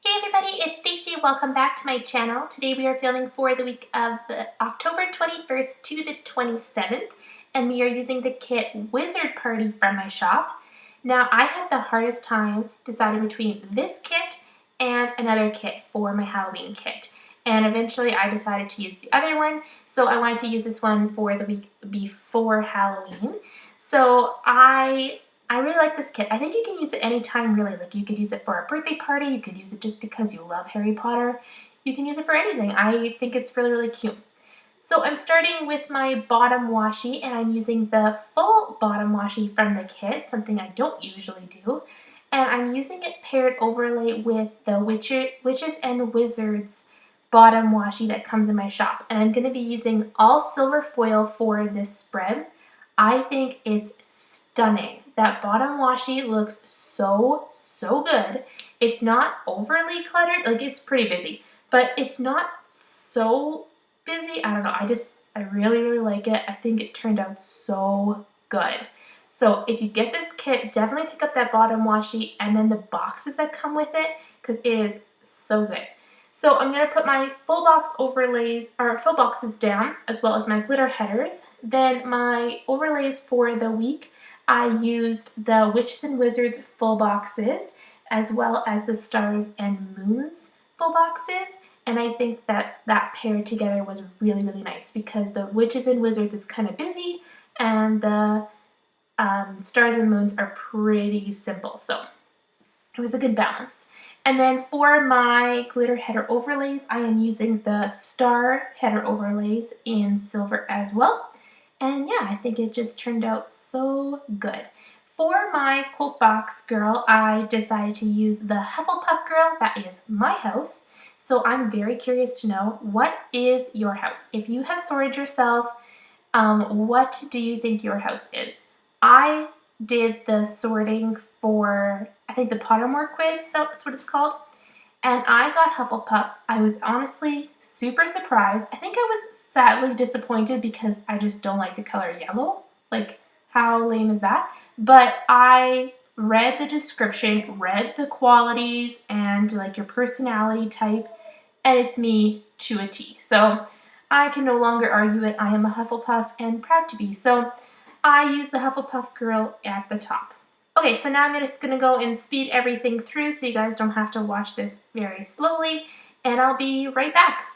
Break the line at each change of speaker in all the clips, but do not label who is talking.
Hey everybody, it's Stacy. Welcome back to my channel. Today we are filming for the week of October 21st to the 27th, and we are using the kit Wizard Party from my shop. Now, I had the hardest time deciding between this kit and another kit for my Halloween kit, and eventually I decided to use the other one, so I wanted to use this one for the week before Halloween. So I really like this kit. I think you can use it anytime, really. Like, you could use it for a birthday party. You could use it just because you love Harry Potter. You can use it for anything. I think it's really, really cute. So I'm starting with my bottom washi, and I'm using the full bottom washi from the kit, something I don't usually do. And I'm using it paired overlay with the Witches and Wizards bottom washi that comes in my shop. And I'm going to be using all silver foil for this spread. I think it's stunning. That bottom washi looks so good. It's not overly cluttered, like it's pretty busy, but it's not so busy. I don't know, I really like it. I think it turned out so good. So if you get this kit, definitely pick up that bottom washi and then the boxes that come with it, because it is so good. So I'm going to put my full box overlays, or full boxes down, as well as my glitter headers. Then my overlays for the week, I used the Witches and Wizards full boxes, as well as the Stars and Moons full boxes. And I think that that paired together was really nice, because the Witches and Wizards is kind of busy, and the Stars and Moons are pretty simple. So it was a good balance. And then for my glitter header overlays, I am using the star header overlays in silver as well. And yeah, I think it just turned out so good. For my quote box girl, I decided to use the Hufflepuff girl. That is my house. So I'm very curious to know, what is your house? If you have sorted yourself, what do you think your house is? I did the sorting for, I think, the Pottermore quiz, so that's what it's called. And I got Hufflepuff. I was honestly super surprised. I think I was sadly disappointed because I just don't like the color yellow. Like, how lame is that? But I read the description, read the qualities, and like your personality type, and it's me to a T. So I can no longer argue it. I am a Hufflepuff and proud to be. So I use the Hufflepuff girl at the top. Okay, so now I'm just going to go and speed everything through so you guys don't have to watch this very slowly, and I'll be right back.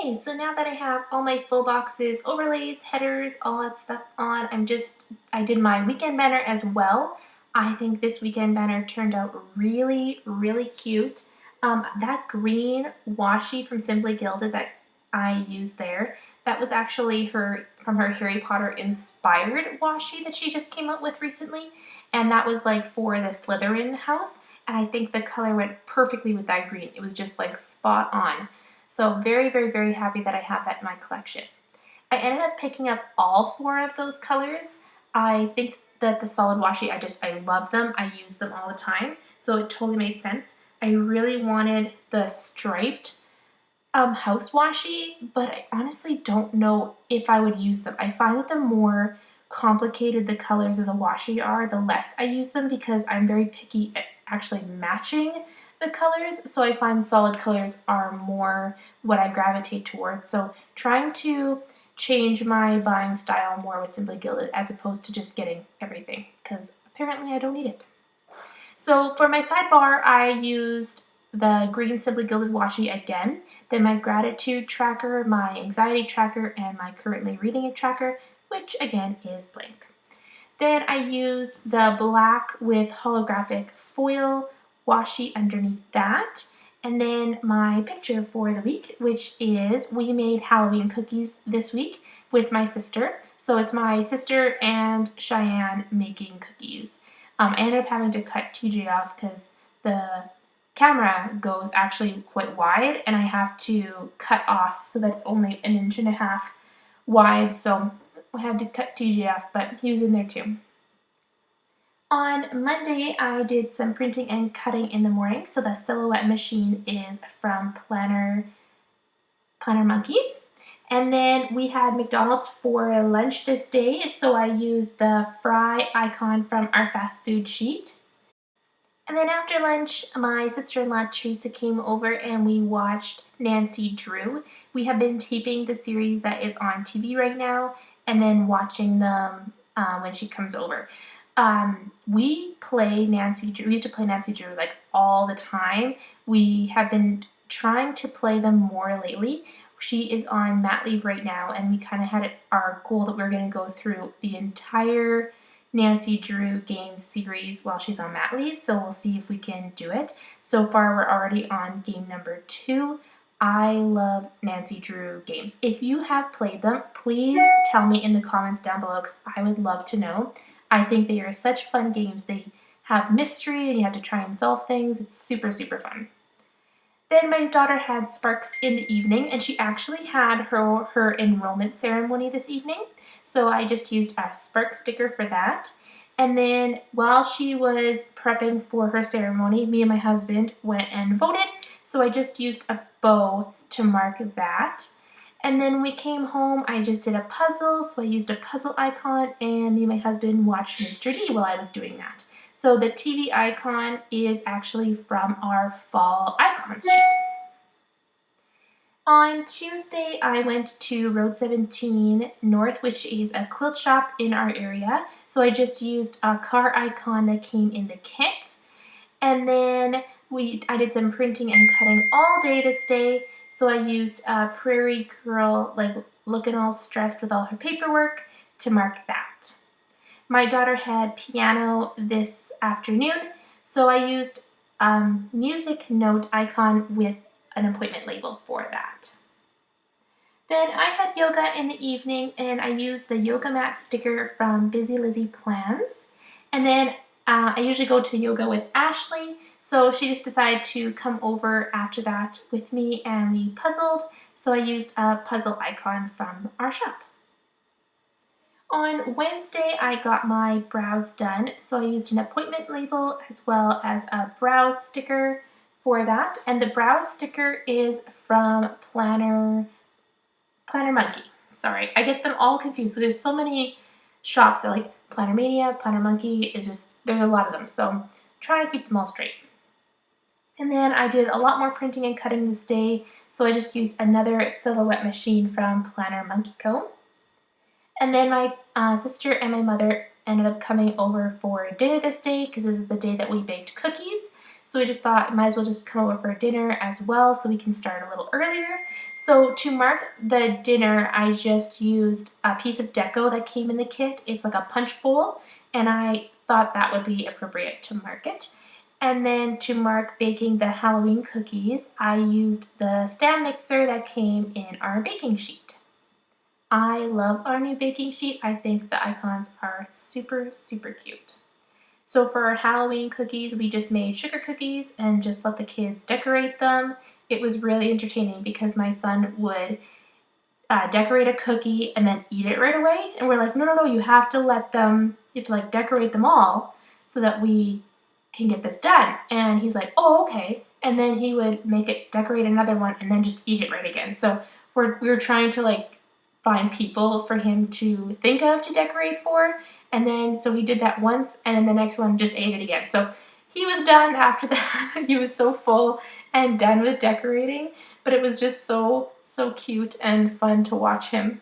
Okay, so now that I have all my full boxes, overlays, headers, all that stuff on, I did my weekend banner as well. I think this weekend banner turned out really, really cute. That green washi from Simply Gilded that I used there, that was actually from her Harry Potter inspired washi that she just came out with recently. And that was like for the Slytherin house. And I think the color went perfectly with that green. It was just like spot on. So very, very, very happy that I have that in my collection. I ended up picking up all 4 of those colors. I think that the solid washi, I love them. I use them all the time. So it totally made sense. I really wanted the striped house washi, but I honestly don't know if I would use them. I find that the more complicated the colors of the washi are, the less I use them because I'm very picky at actually matching the colors. So I find solid colors are more what I gravitate towards. So trying to change my buying style more with Simply Gilded as opposed to just getting everything because apparently I don't need it. So for my sidebar, I used the green Simply Gilded washi again, then my gratitude tracker, my anxiety tracker, and my currently reading it tracker, which again is blank. Then I used the black with holographic foil washi underneath that. And then my picture for the week, which is we made Halloween cookies this week with my sister. So it's my sister and Cheyenne making cookies. I ended up having to cut TJ off because the camera goes actually quite wide and I have to cut off so that it's only 1.5 inches wide. So I had to cut TJ off, but he was in there too. On Monday, I did some printing and cutting in the morning. So the silhouette machine is from Planner Monkey. And then we had McDonald's for lunch this day. So I used the fry icon from our fast food sheet. And then after lunch, my sister-in-law Teresa came over and we watched Nancy Drew. We have been taping the series that is on TV right now and then watching them when she comes over. We play Nancy Drew. We used to play Nancy Drew like all the time. We have been trying to play them more lately. She is on mat leave right now, and we kind of had our goal that we're going to go through the entire Nancy Drew game series while she's on mat leave, so we'll see if we can do it. So far, we're already on game number 2. I love Nancy Drew games. If you have played them, please tell me in the comments down below because I would love to know. I think they are such fun games. They have mystery and you have to try and solve things. It's super, super fun. Then my daughter had Sparks in the evening and she actually had her enrollment ceremony this evening. So I just used a Spark sticker for that. And then while she was prepping for her ceremony, me and my husband went and voted. So I just used a bow to mark that. And then when we came home, I just did a puzzle. So I used a puzzle icon and me and my husband watched Mr. D while I was doing that. So the TV icon is actually from our fall icons sheet. On Tuesday, I went to Road 17 North, which is a quilt shop in our area. So I just used a car icon that came in the kit. And then I did some printing and cutting all day this day. So I used a Prairie Girl, like looking all stressed with all her paperwork to mark that. My daughter had piano this afternoon, so I used music note icon with an appointment label for that. Then I had yoga in the evening and I used the yoga mat sticker from Busy Lizzie Plans. And then I usually go to yoga with Ashley, so she just decided to come over after that with me and we puzzled. So I used a puzzle icon from our shop. On Wednesday, I got my brows done, so I used an appointment label as well as a brows sticker for that. And the brows sticker is from Planner Monkey. Sorry, I get them all confused. So there's so many shops that like Planner Mania, Planner Monkey. There's a lot of them, so I'm trying to keep them all straight. And then I did a lot more printing and cutting this day, so I just used another silhouette machine from Planner Monkey Co. And then my sister and my mother ended up coming over for dinner this day because this is the day that we baked cookies. So we just thought might as well just come over for dinner as well so we can start a little earlier. So to mark the dinner, I just used a piece of deco that came in the kit. It's like a punch bowl, and I thought that would be appropriate to mark it. And then to mark baking the Halloween cookies, I used the stand mixer that came in our baking sheet. I love our new baking sheet. I think the icons are super, super cute. So for our Halloween cookies, we just made sugar cookies and just let the kids decorate them. It was really entertaining because my son would decorate a cookie and then eat it right away. And we're like, no, you have to let them, you have to like decorate them all so that we can get this done. And he's like, oh, okay. And then he would decorate another one and then just eat it right again. So we were trying to like find people for him to think of to decorate for. And then, so he did that once, and then the next one just ate it again. So he was done after that. He was so full and done with decorating, but it was just so cute and fun to watch him.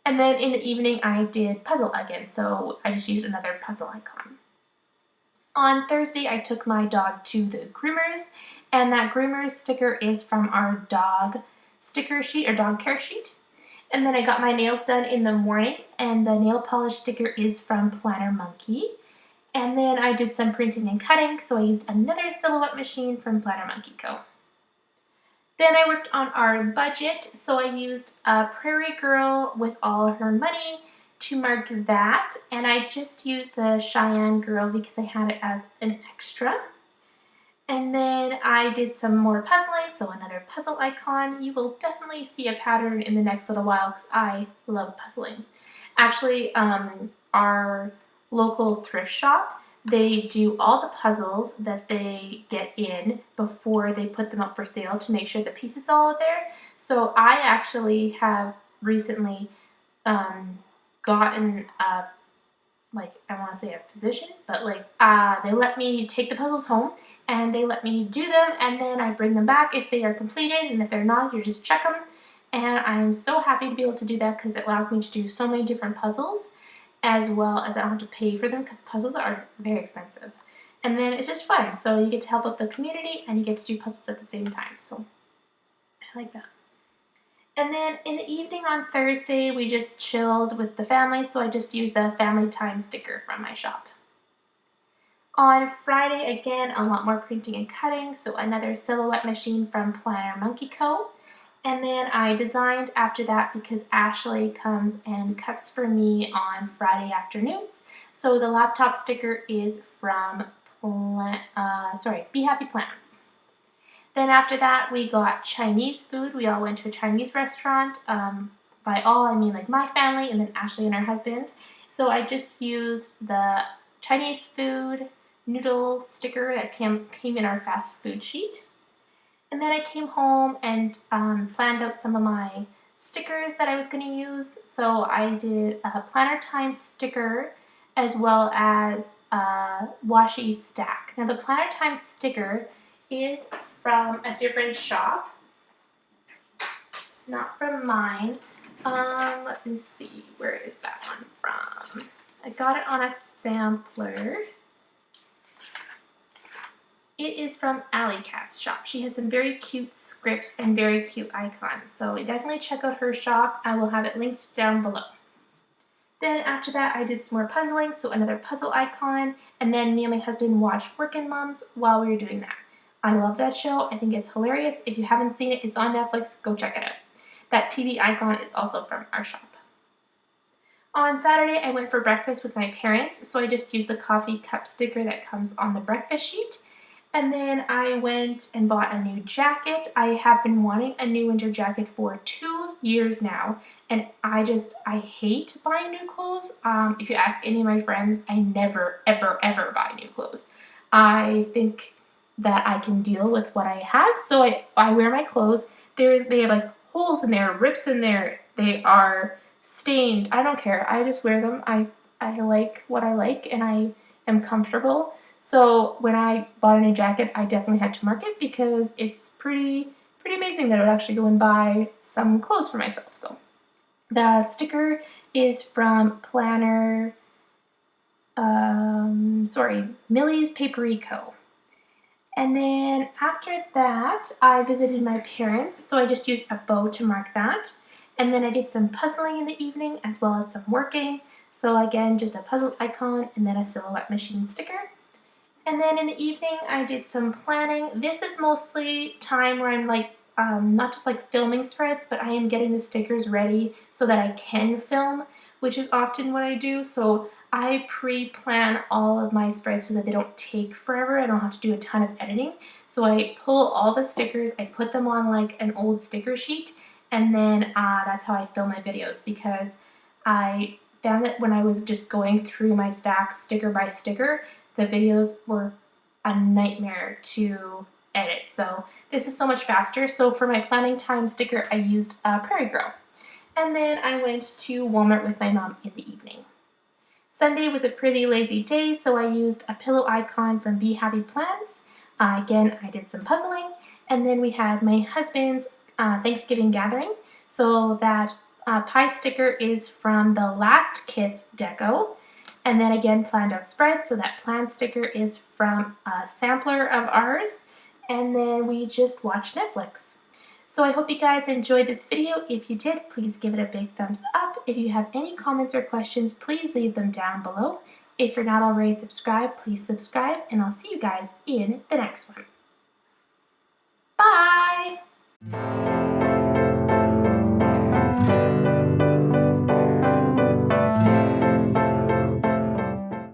And then in the evening, I did puzzle again. So I just used another puzzle icon. On Thursday, I took my dog to the groomers, and that groomers sticker is from our dog sticker sheet or dog care sheet. And then I got my nails done in the morning, and the nail polish sticker is from Planner Monkey. And then I did some printing and cutting, so I used another silhouette machine from Planner Monkey Co. Then I worked on our budget, so I used a Prairie Girl with all her money to mark that, and I just used the Cheyenne Girl because I had it as an extra. And then I did some more puzzling, so another puzzle icon. You will definitely see a pattern in the next little while because I love puzzling. Actually, our local thrift shop, they do all the puzzles that they get in before they put them up for sale to make sure the pieces are all there. So I actually have recently gotten a, like, I want to say a position, but like they let me take the puzzles home and they let me do them, and then I bring them back if they are completed, and if they're not, you just check them. And I'm so happy to be able to do that because it allows me to do so many different puzzles, as well as I don't have to pay for them because puzzles are very expensive. And then it's just fun, so you get to help out the community and you get to do puzzles at the same time, so I like that. And then in the evening on Thursday, we just chilled with the family, so I just used the family time sticker from my shop. On Friday, again, a lot more printing and cutting, so another silhouette machine from Planner Monkey Co. And then I designed after that because Ashley comes and cuts for me on Friday afternoons. So the laptop sticker is from Be Happy Planmas. Then after that, we got Chinese food. We all went to a Chinese restaurant. By all, I mean like my family and then Ashley and her husband. So I just used the Chinese food noodle sticker that came in our fast food sheet. And then I came home and planned out some of my stickers that I was going to use. So I did a planner time sticker as well as a washi stack. Now the planner time sticker is from a different shop. It's not from mine. Let me see, where is that one from? I got it on a sampler. It is from Allycat's shop. She has some very cute scripts and very cute icons, so definitely check out her shop. I will have it linked down below. Then after that, I did some more puzzling, so another puzzle icon, and then me and my husband watched Workin' Moms while we were doing that. I love that show. I think it's hilarious. If you haven't seen it, it's on Netflix. Go check it out. That TV icon is also from our shop. On Saturday, I went for breakfast with my parents, so I just used the coffee cup sticker that comes on the breakfast sheet. And then I went and bought a new jacket. I have been wanting a new winter jacket for 2 years now, and I hate buying new clothes. If you ask any of my friends, I never, ever, ever buy new clothes. I think that I can deal with what I have, so I wear my clothes. They have like holes in there, rips in there, they are stained. I don't care. I just wear them. I like what I like, and I am comfortable. So when I bought a new jacket, I definitely had to mark it because it's pretty amazing that I would actually go and buy some clothes for myself. So the sticker is from Planner, Millie's Papery Co. And then after that, I visited my parents, so I just used a bow to mark that. And then I did some puzzling in the evening as well as some working. So again, just a puzzle icon and then a silhouette machine sticker. And then in the evening, I did some planning. This is mostly time where I'm like, not just like filming spreads, but I am getting the stickers ready so that I can film, which is often what I do. So I pre-plan all of my spreads so that they don't take forever. I don't have to do a ton of editing. So I pull all the stickers, I put them on like an old sticker sheet, and then that's how I film my videos, because I found that when I was just going through my stacks sticker by sticker, the videos were a nightmare to edit. So this is so much faster. So for my planning time sticker, I used Prairie Girl. And then I went to Walmart with my mom in the evening. Sunday was a pretty lazy day, so I used a pillow icon from Be Happy Plans. Again, I did some puzzling. And then we had my husband's Thanksgiving gathering. So that pie sticker is from the last kit's deco. And then again, planned out spreads. So that planned sticker is from a sampler of ours. And then we just watched Netflix. So I hope you guys enjoyed this video. If you did, please give it a big thumbs up. If you have any comments or questions, please leave them down below. If you're not already subscribed, please subscribe, and I'll see you guys in the next one. Bye!